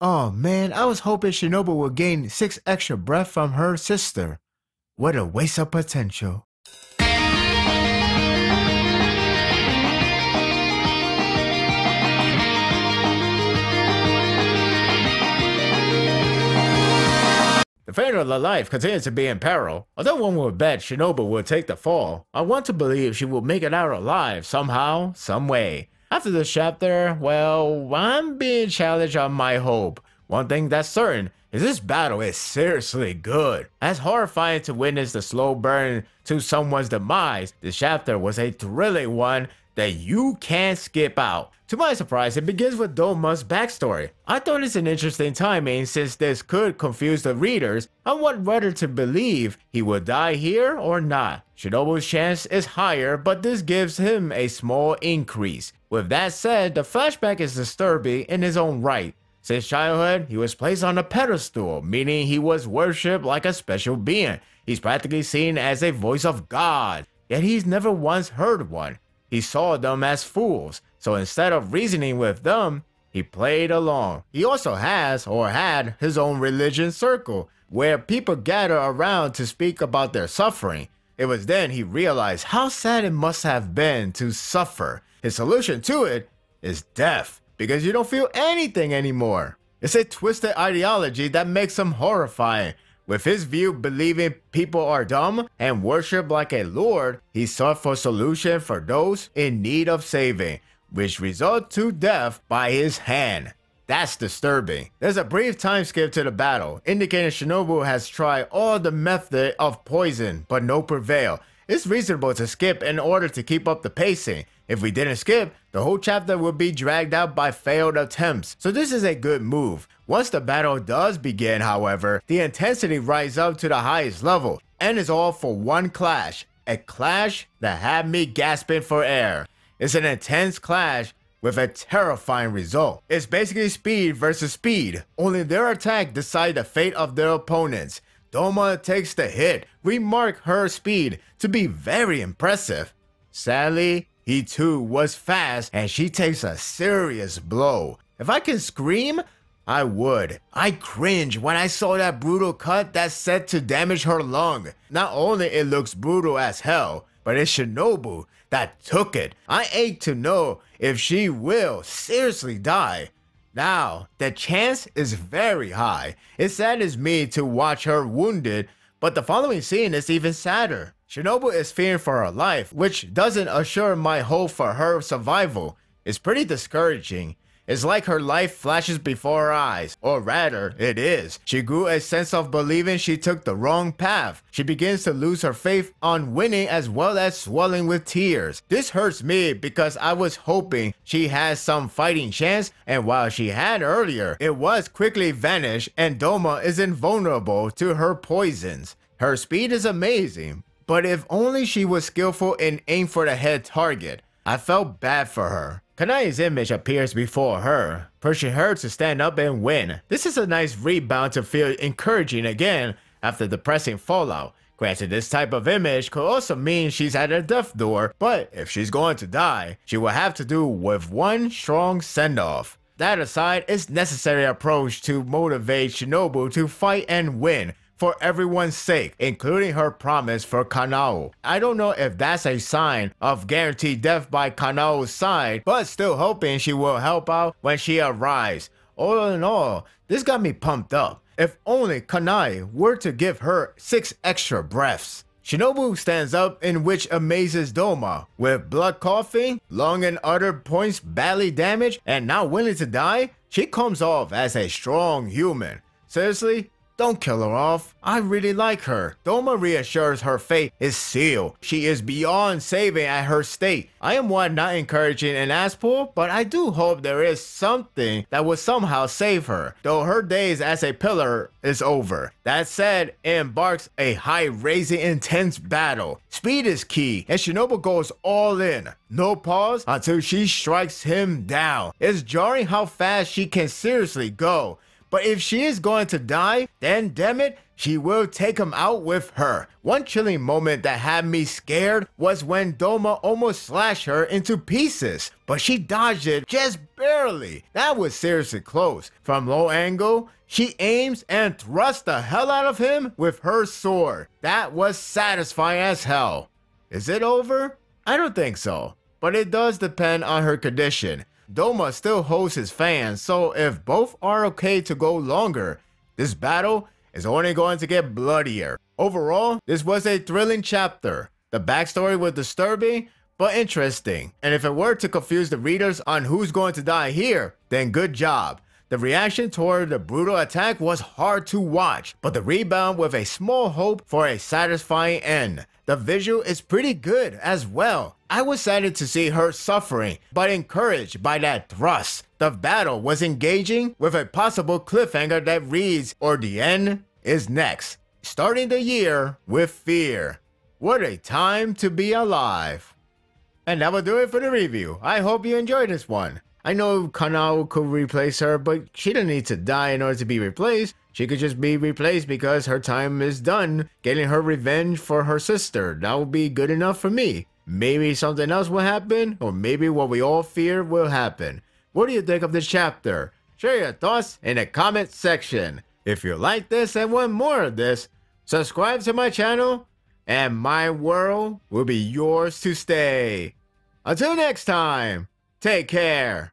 Oh man, I was hoping Shinobu would gain 6 extra breath from her sister. What a waste of potential. The fate of the life continues to be in peril. Although one would bet Shinobu will take the fall, I want to believe she will make it out alive somehow, some way. After this chapter, well, I'm being challenged on my hope. One thing that's certain is this battle is seriously good. As horrifying to witness the slow burn to someone's demise, this chapter was a thrilling one that you can't skip out. To my surprise, it begins with Doma's backstory. I thought it's an interesting timing since this could confuse the readers on what whether to believe he would die here or not. Shinobu's chance is higher, but this gives him a small increase. With that said, the flashback is disturbing in his own right. Since childhood, he was placed on a pedestal, meaning he was worshipped like a special being. He's practically seen as a voice of God, yet he's never once heard one. He saw them as fools, so instead of reasoning with them, he played along. He also has, or had, his own religion circle, where people gather around to speak about their suffering. It was then he realized how sad it must have been to suffer. His solution to it is death, because you don't feel anything anymore. It's a twisted ideology that makes him horrifying. With his view believing people are dumb and worship like a lord, he sought for solution for those in need of saving, which result to death by his hand. That's disturbing. There's a brief time skip to the battle, indicating Shinobu has tried all the method of poison, but no prevail. It's reasonable to skip in order to keep up the pacing. If we didn't skip, the whole chapter would be dragged out by failed attempts, so this is a good move. Once the battle does begin, however, the intensity rises up to the highest level, and is all for one clash. A clash that had me gasping for air. It's an intense clash with a terrifying result. It's basically speed versus speed, only their attack decide the fate of their opponents. Doma takes the hit. We mark her speed to be very impressive. Sadly, he too was fast and she takes a serious blow. If I can scream, I would. I cringe when I saw that brutal cut that's set to damage her lung. Not only it looks brutal as hell, but it's Shinobu that took it. I ache to know if she will seriously die. Now, the chance is very high. It saddens me to watch her wounded, but the following scene is even sadder. Shinobu is fearing for her life, which doesn't assure my hope for her survival. It's pretty discouraging. It's like her life flashes before her eyes, or rather, it is. She grew a sense of believing she took the wrong path. She begins to lose her faith on winning as well as swelling with tears. This hurts me because I was hoping she had some fighting chance, and while she had earlier, it was quickly vanished and Doma is invulnerable to her poisons. Her speed is amazing, but if only she was skillful in aim for the head target. I felt bad for her. Kanai's image appears before her, pushing her to stand up and win. This is a nice rebound to feel encouraging again after the depressing fallout. Granted, this type of image could also mean she's at her death door, but if she's going to die, she will have to do with one strong send-off. That aside, it's necessary approach to motivate Shinobu to fight and win, for everyone's sake, including her promise for Kanao. I don't know if that's a sign of guaranteed death by Kanao's side, but still hoping she will help out when she arrives. All in all, this got me pumped up. If only Kanai were to give her 6 extra breaths. Shinobu stands up, in which amazes Doma. With blood coughing, lung and other points badly damaged, and not willing to die, she comes off as a strong human. Seriously? Don't kill her off. I really like her. Doma reassures her fate is sealed. She is beyond saving at her state. I am one not encouraging an ass pull, but I do hope there is something that will somehow save her, though her days as a pillar is over. That said, it embarks a high-raising intense battle. Speed is key, and Shinobu goes all in. No pause until she strikes him down. It's jarring how fast she can seriously go, But if she is going to die, then damn it, she will take him out with her. One chilling moment that had me scared was when Doma almost slashed her into pieces, but she dodged it just barely. That was seriously close. From low angle, she aims and thrusts the hell out of him with her sword. That was satisfying as hell. Is it over? I don't think so, but it does depend on her condition. Doma still holds his fans, so if both are okay to go longer, this battle is only going to get bloodier. Overall, this was a thrilling chapter. The backstory was disturbing, but interesting. And if it were to confuse the readers on who's going to die here, then good job. The reaction toward the brutal attack was hard to watch, but the rebound with a small hope for a satisfying end. The visual is pretty good as well. I was sad to see her suffering, but encouraged by that thrust. The battle was engaging with a possible cliffhanger that reads, or the end is next. Starting the year with fear. What a time to be alive. And that will do it for the review. I hope you enjoyed this one. I know Kanao could replace her, but she didn't need to die in order to be replaced. She could just be replaced because her time is done getting her revenge for her sister. That would be good enough for me. Maybe something else will happen, or maybe what we all fear will happen. What do you think of this chapter? Share your thoughts in the comment section. If you like this and want more of this, subscribe to my channel, and my world will be yours to stay. Until next time, take care.